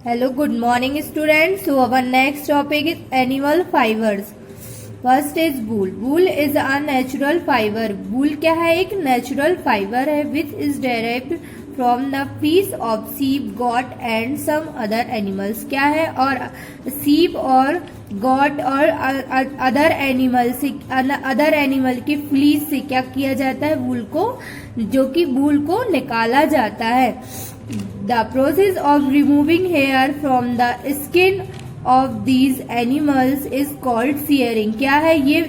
Hello, good morning students. So our next topic is animal fibers. First is wool. Wool is a natural fiber. Wool क्या है? एक natural fiber है which is derived from the fleece of sheep, goat and some other animals. क्या है? और sheep और goat और other animal की फ्लीस से क्या किया जाता है? वूल को, जो कि वूल को निकाला जाता है. The process of removing hair from the skin of these animals is called shearing. क्या है ये?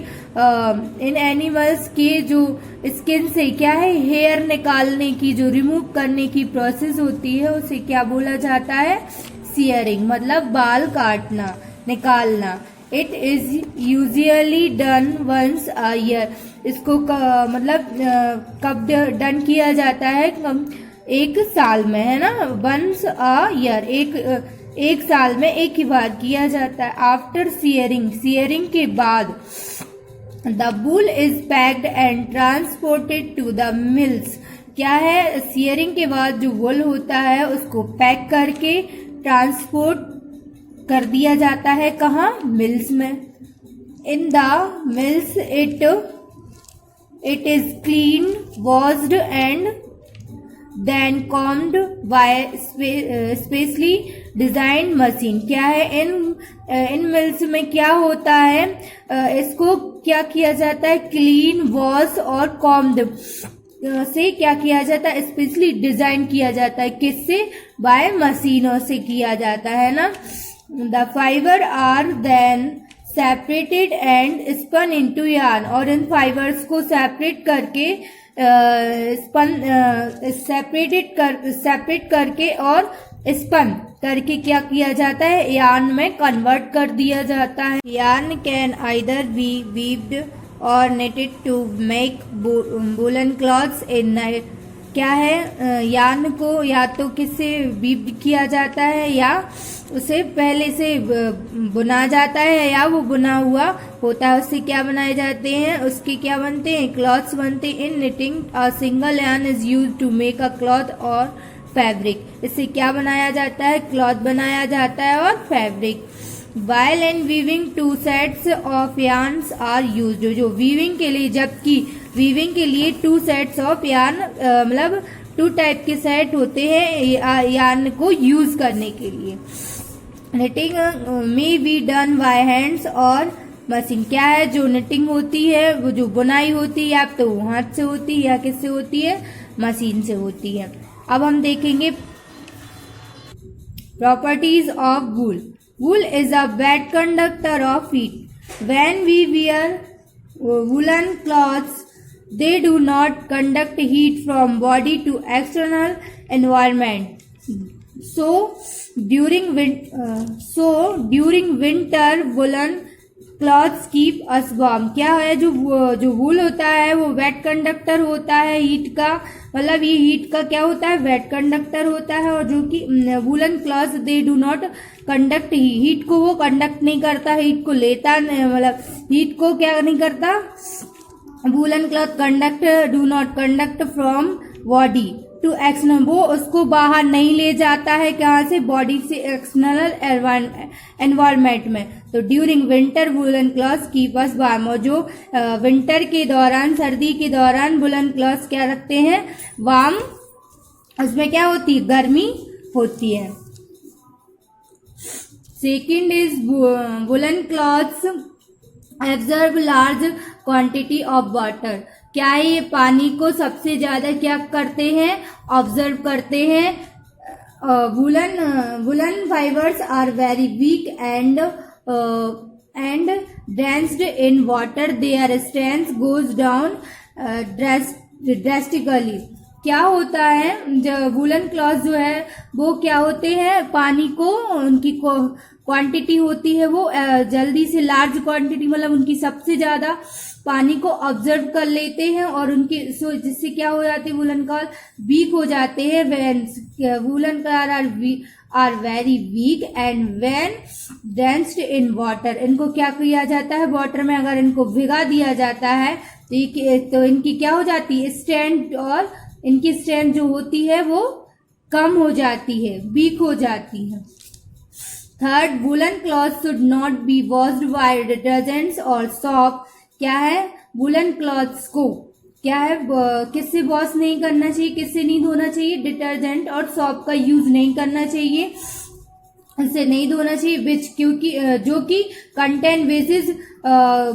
इन एनिमल्स के जो स्किन से क्या है, हेयर निकालने की, जो रिमूव करने की प्रोसेस होती है, उसे क्या बोला जाता है? shearing. मतलब बाल काटना, निकालना. It is usually done once a year. इसको मतलब कब डन किया जाता है? एक साल में, है ना. वंस अ ईयर, एक साल में एक ही बार किया जाता है. आफ्टर सीयरिंग के बाद the wool is packed and transported to the mills. क्या है? सीयरिंग के बाद जो वूल होता है उसको पैक करके ट्रांसपोर्ट कर दिया जाता है. कहाँ? मिल्स में. In the mills it is clean, washed and then combed by specially designed machine. क्या है? इन मिल्स में क्या होता है? इसको क्या किया जाता है? क्लीन, वॉश और कॉम्ड से क्या किया जाता है? स्पेशली डिजाइन किया जाता है. किससे? बाय मशीनों से किया जाता है ना. The fibre are then separated and spun into yarn. और इन फाइबर्स को सेपरेट करके सेपरेट करके और स्पन करके क्या किया जाता है? यार्न में कन्वर्ट कर दिया जाता है. Yarn can either be weaved or knitted to make woollen clothes in. क्या है? यार्न को या तो किससे वीव्ड किया जाता है या उसे पहले से बुना जाता है, या वो बुना हुआ होता है, उससे क्या बनाए जाते हैं? उसके क्या बनते हैं? क्लॉथ्स बनते हैं. In knitting a single yarn is used to make a cloth और फैब्रिक. इससे क्या बनाया जाता है? क्लॉथ बनाया जाता है और fabric. While and weaving two sets of yarns are used. जो वीविंग के लिए, जबकि वीविंग के लिए 2 सेट्स ऑफ यार्न, मतलब 2 टाइप के सेट होते हैं यार्न को यूज करने के लिए. Knitting may be done by hands और मशीन. क्या है? जो निटिंग होती है, वो जो बुनाई होती है, या तो हाथ से होती है या किससे होती है? मशीन से होती है. अब हम देखेंगे properties of wool. Wool is a bad conductor of heat. When we wear woollen clothes they do not conduct heat from body to external environment. So during winter woolen cloths keep us warm. क्या है? जो वूल होता है वो wait conductor होता है heat का. मतलब ये हीट का क्या होता है? वेट कंडक्टर होता है. और जो कि woollen clothes they do not conduct heat को वो कंडक्ट नहीं करता, हीट को लेता, मतलब हीट को क्या नहीं करता? Woollen cloth do not conduct from body to external. वो उसको बाहर नहीं ले जाता है. कहाँ से? बॉडी से एक्सटर्नल एनवायरमेंट में. तो during winter woollen clothes keep us warm. और जो विंटर के दौरान, सर्दी के दौरान वूलन क्लॉथ्स क्या रखते हैं? वार्म. उसमें क्या होती है? गर्मी होती है. Second is woollen clothes absorb large quantity of water. क्या है? ये पानी को सबसे ज्यादा क्या करते हैं? ऑब्जर्व करते हैं. Woollen fibres are very weak and densed in water. Their strength goes down drastically. क्या होता है? जो वूलन क्लॉथ जो है वो क्या होते हैं? पानी को, उनकी क्वांटिटी होती है वो जल्दी से, लार्ज क्वांटिटी, मतलब उनकी सबसे ज्यादा पानी को ऑब्जर्व कर लेते हैं. और उनकी जिससे क्या हो जाती है? वूलन क्लॉथ वीक हो जाते हैं. Woollen cloth are very weak and when densed in water. इनको क्या किया जाता है? वाटर में अगर इनको भिगा दिया जाता है तो इनकी क्या हो जाती है? स्ट्रेंथ, और इनकी स्ट्रेंथ जो होती है वो कम हो जाती है, वीक हो जाती है. Third, woollen cloth should not be washed bye detergents और सॉप। क्या है? वुलन क्लॉथ्स को क्या है, किससे वॉश नहीं करना चाहिए, किससे नहीं धोना चाहिए? डिटर्जेंट और सॉप का यूज नहीं करना चाहिए, इससे नहीं धोना चाहिए। विच, क्योंकि जो कि कंटेंट बेसिस,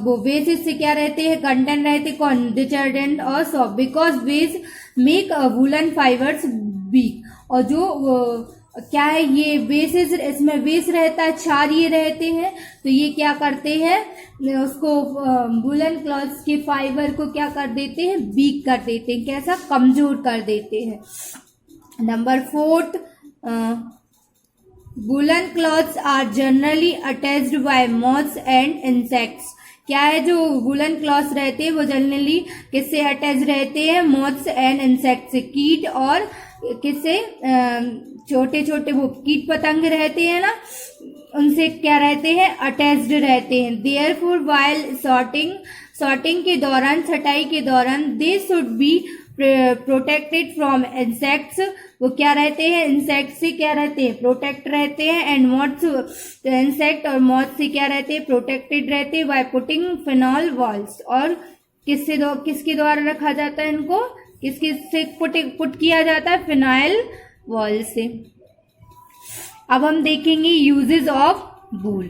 वो बेसिस से क्या रहते हैं, कंटेंट रहते कौन, डिटर्जेंट और soap. Because base make woollen fibres weak. और जो क्या है, ये बेसिस, इसमें बेस रहता है, क्षारीय रहते हैं, तो ये क्या करते हैं, उसको वुलन क्लॉथ्स के फाइबर को क्या कर देते हैं, वीक कर देते हैं। कैसा? कमजोर कर देते हैं। Number 4, woollen clothes are generally attached by moths and insects. क्या है, जो वुलन क्लॉथ्स रहते हैं वो जनरली किससे अटैच रहते हैं, मॉथ्स एंड इंसेक्ट से, कीट और किससे, छोटे छोटे वो कीट पतंग रहते हैं ना, उनसे क्या रहते हैं, अटैच्ड रहते हैं। देयरफॉर व्हाइल सॉर्टिंग के दौरान, छटाई के दौरान, they should be protected from insects. वो क्या रहते हैं, इंसेक्ट से क्या रहते हैं, प्रोटेक्ट रहते हैं। एंड मॉथ्स, इंसेक्ट और मॉथ से क्या रहते हैं, प्रोटेक्टेड रहते हैं बाय पुटिंग फिनॉल वॉल्स। और किसके द्वारा रखा जाता है इनको, किसके से पुट किया जाता है, फिनाइल वॉल से। अब हम देखेंगे uses of wool.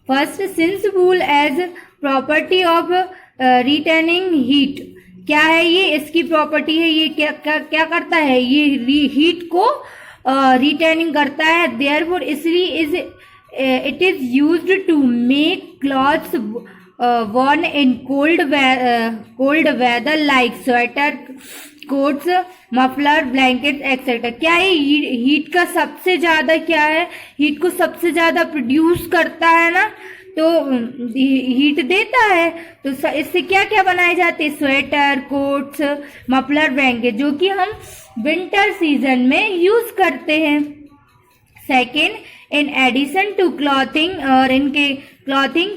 First, since wool as property of retaining heat. क्या है ये, इसकी प्रॉपर्टी है, ये क्या करता है, ये हीट को रिटेनिंग करता है। देयरफॉर इसलिए it is used to make clothes worn in cold weather like sweater, coats, muffler, blanket etcetera. क्या है, हीट का सबसे ज्यादा क्या है, हीट को सबसे ज्यादा प्रोड्यूस करता है ना, तो हीट देता है। तो इससे क्या क्या बनाए जाते हैं, स्वेटर, कोट्स, मफलर, ब्लैंकेट, जो कि हम विंटर सीजन में यूज करते हैं। Second, in addition to clothing, और इनके क्लॉथिंग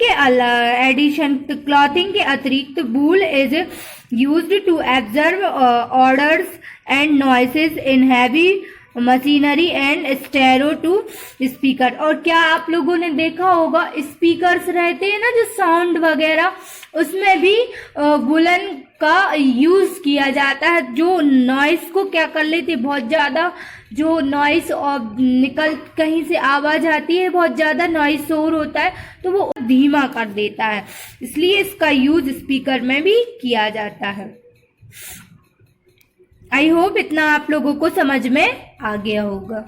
के अतिरिक्त wool is used to absorb odours and noises in heavy machinery and stereo to speaker. और क्या आप लोगों ने देखा होगा, स्पीकर्स रहते हैं ना जो साउंड वगैरह, उसमें भी वुलन का यूज किया जाता है, जो नॉइस को क्या कर लेते, बहुत ज्यादा जो नॉइस निकल, कहीं से आवाज आती है, बहुत ज्यादा नॉइस शोर होता है, तो वो धीमा कर देता है, इसलिए इसका यूज स्पीकर में भी किया जाता है। आई होप इतना आप लोगों को समझ में आ गया होगा।